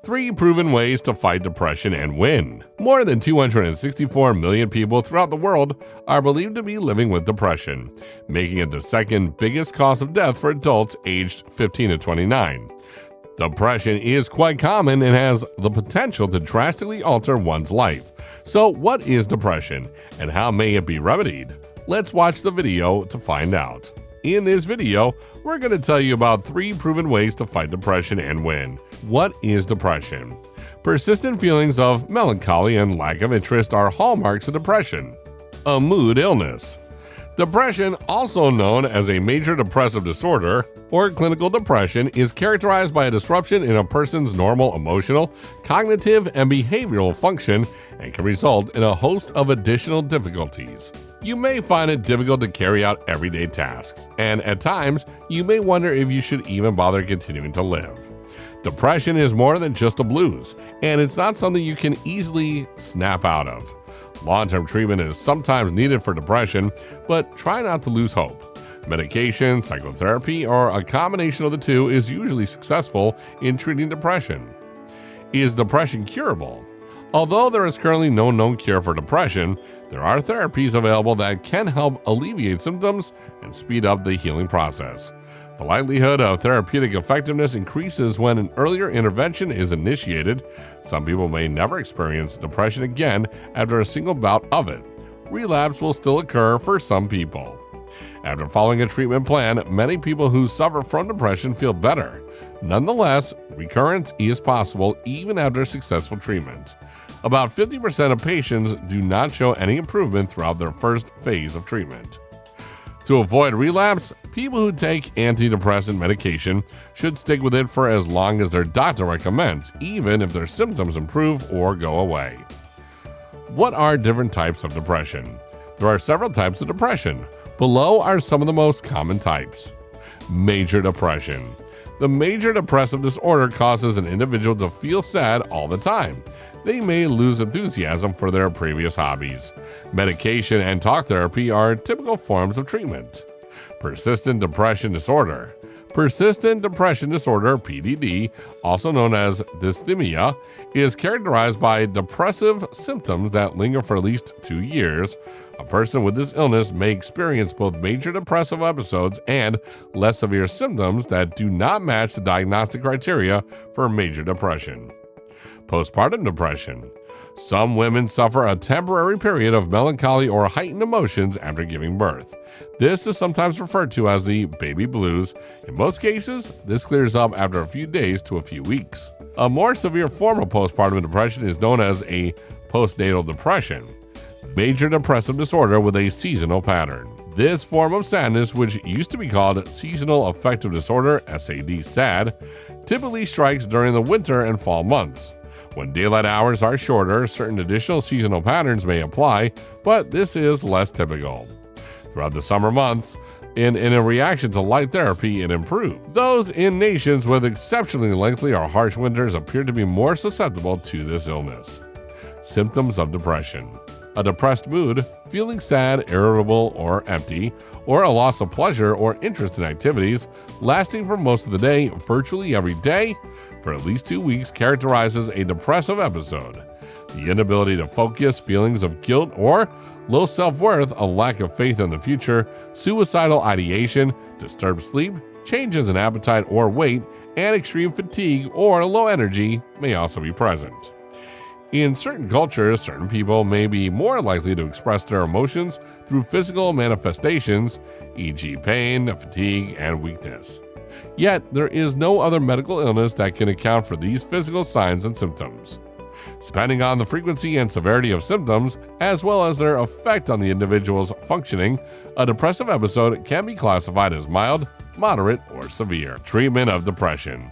3 proven ways to fight depression and win. More than 264 million people throughout the world are believed to be living with depression, making it the second biggest cause of death for adults aged 15 to 29. Depression is quite common and has the potential to drastically alter one's life. So what is depression and how may it be remedied? Let's watch the video to find out. In this video, we're going to tell you about 3 proven ways to fight depression and win. What is depression? Persistent feelings of melancholy and lack of interest are hallmarks of depression. A mood illness. Depression, also known as a major depressive disorder or clinical depression, is characterized by a disruption in a person's normal emotional, cognitive, and behavioral function and can result in a host of additional difficulties. You may find it difficult to carry out everyday tasks, and at times, you may wonder if you should even bother continuing to live. Depression is more than just a blues, and it's not something you can easily snap out of. Long-term treatment is sometimes needed for depression, but try not to lose hope. Medication, psychotherapy, or a combination of the two is usually successful in treating depression. Is depression curable? Although there is currently no known cure for depression, there are therapies available that can help alleviate symptoms and speed up the healing process. The likelihood of therapeutic effectiveness increases when an earlier intervention is initiated. Some people may never experience depression again after a single bout of it. Relapse will still occur for some people. After following a treatment plan, many people who suffer from depression feel better. Nonetheless, recurrence is possible even after successful treatment. About 50% of patients do not show any improvement throughout their first phase of treatment. To avoid relapse, people who take antidepressant medication should stick with it for as long as their doctor recommends, even if their symptoms improve or go away. What are different types of depression? There are several types of depression. Below are some of the most common types. Major depression. The major depressive disorder causes an individual to feel sad all the time. They may lose enthusiasm for their previous hobbies. Medication and talk therapy are typical forms of treatment. Persistent depression disorder. Persistent depression disorder, PDD, also known as dysthymia, is characterized by depressive symptoms that linger for at least 2 years. A person with this illness may experience both major depressive episodes and less severe symptoms that do not match the diagnostic criteria for major depression. Postpartum depression. Some women suffer a temporary period of melancholy or heightened emotions after giving birth. This is sometimes referred to as the baby blues. In most cases, this clears up after a few days to a few weeks. A more severe form of postpartum depression is known as a postnatal depression, major depressive disorder with a seasonal pattern. This form of sadness, which used to be called seasonal affective disorder, SAD, typically strikes during the winter and fall months. When daylight hours are shorter, certain additional seasonal patterns may apply, but this is less typical. Throughout the summer months, in a reaction to light therapy, it improved. Those in nations with exceptionally lengthy or harsh winters appear to be more susceptible to this illness. Symptoms of depression. A depressed mood, feeling sad, irritable, or empty, or a loss of pleasure or interest in activities, lasting for most of the day, virtually every day, for at least 2 weeks characterizes a depressive episode. The inability to focus, feelings of guilt or low self-worth, a lack of faith in the future, suicidal ideation, disturbed sleep, changes in appetite or weight, and extreme fatigue or low energy may also be present. In certain cultures, certain people may be more likely to express their emotions through physical manifestations, e.g. pain, fatigue, and weakness. Yet, there is no other medical illness that can account for these physical signs and symptoms. Depending on the frequency and severity of symptoms, as well as their effect on the individual's functioning, a depressive episode can be classified as mild, moderate, or severe. Treatment of depression.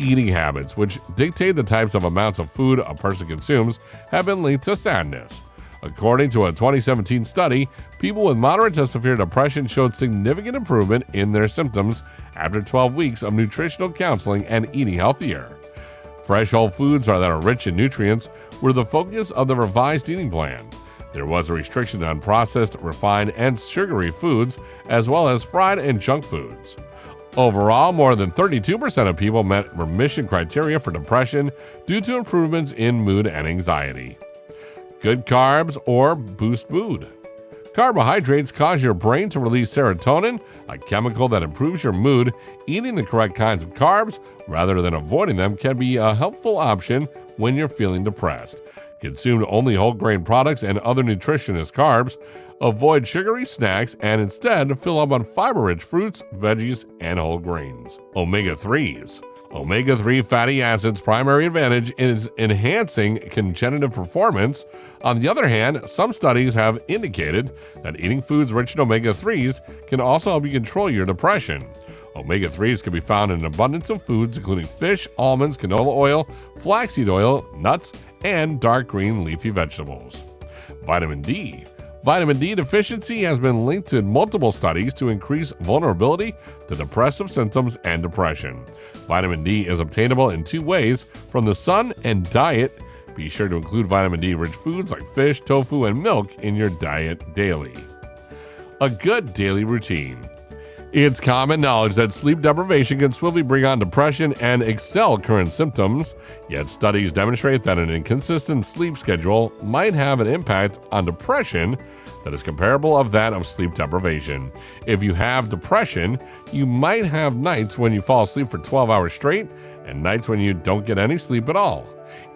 Eating habits, which dictate the types of amounts of food a person consumes, have been linked to sadness. According to a 2017 study, people with moderate to severe depression showed significant improvement in their symptoms after 12 weeks of nutritional counseling and eating healthier. Fresh whole foods that are rich in nutrients were the focus of the revised eating plan. There was a restriction on processed, refined, and sugary foods, as well as fried and junk foods. Overall, more than 32% of people met remission criteria for depression due to improvements in mood and anxiety. Good carbs or boost mood. Carbohydrates cause your brain to release serotonin, a chemical that improves your mood. Eating the correct kinds of carbs rather than avoiding them can be a helpful option when you're feeling depressed. Consume only whole grain products and other nutritious carbs. Avoid sugary snacks and instead fill up on fiber-rich fruits, veggies, and whole grains. Omega-3s. Omega-3 fatty acids' primary advantage is enhancing cognitive performance. On the other hand, some studies have indicated that eating foods rich in omega-3s can also help you control your depression. Omega-3s can be found in an abundance of foods including fish, almonds, canola oil, flaxseed oil, nuts, and dark green leafy vegetables. Vitamin D. Vitamin D deficiency has been linked in multiple studies to increase vulnerability to depressive symptoms and depression. Vitamin D is obtainable in two ways, from the sun and diet. Be sure to include vitamin D-rich foods like fish, tofu, and milk in your diet daily. A good daily routine. It's common knowledge that sleep deprivation can swiftly bring on depression and excel current symptoms, yet studies demonstrate that an inconsistent sleep schedule might have an impact on depression that is comparable of that of sleep deprivation. If you have depression, you might have nights when you fall asleep for 12 hours straight and nights when you don't get any sleep at all.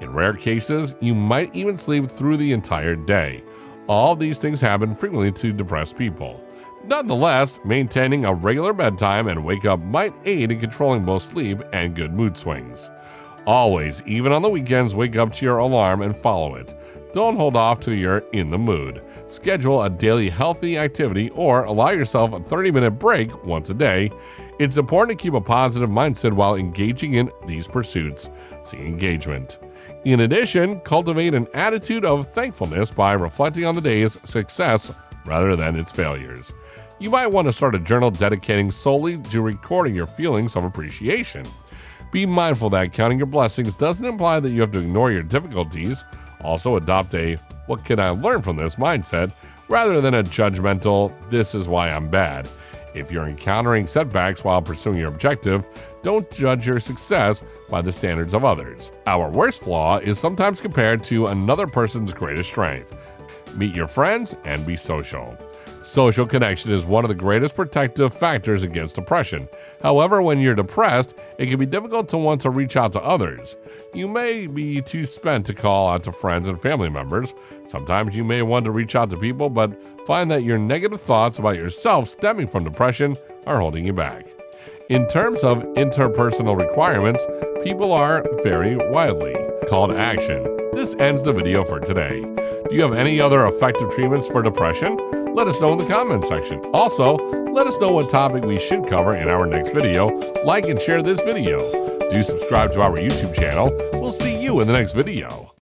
In rare cases, you might even sleep through the entire day. All these things happen frequently to depressed people. Nonetheless, maintaining a regular bedtime and wake up might aid in controlling both sleep and good mood swings. Always, even on the weekends, wake up to your alarm and follow it. Don't hold off till you're in the mood. Schedule a daily healthy activity or allow yourself a 30-minute break once a day. It's important to keep a positive mindset while engaging in these pursuits. See engagement. In addition, cultivate an attitude of thankfulness by reflecting on the day's success rather than its failures. You might want to start a journal dedicating solely to recording your feelings of appreciation. Be mindful that counting your blessings doesn't imply that you have to ignore your difficulties. Also, adopt a "what can I learn from this" mindset rather than a judgmental "this is why I'm bad." If you're encountering setbacks while pursuing your objective, don't judge your success by the standards of others. Our worst flaw is sometimes compared to another person's greatest strength. Meet your friends and be social. Social connection is one of the greatest protective factors against depression. However, when you're depressed, it can be difficult to want to reach out to others. You may be too spent to call out to friends and family members. Sometimes you may want to reach out to people, but find that your negative thoughts about yourself stemming from depression are holding you back. In terms of interpersonal requirements, people are vary widely. Call to action. This ends the video for today. Do you have any other effective treatments for depression? Let us know in the comments section. Also, let us know what topic we should cover in our next video. Like and share this video. Do subscribe to our YouTube channel. We'll see you in the next video.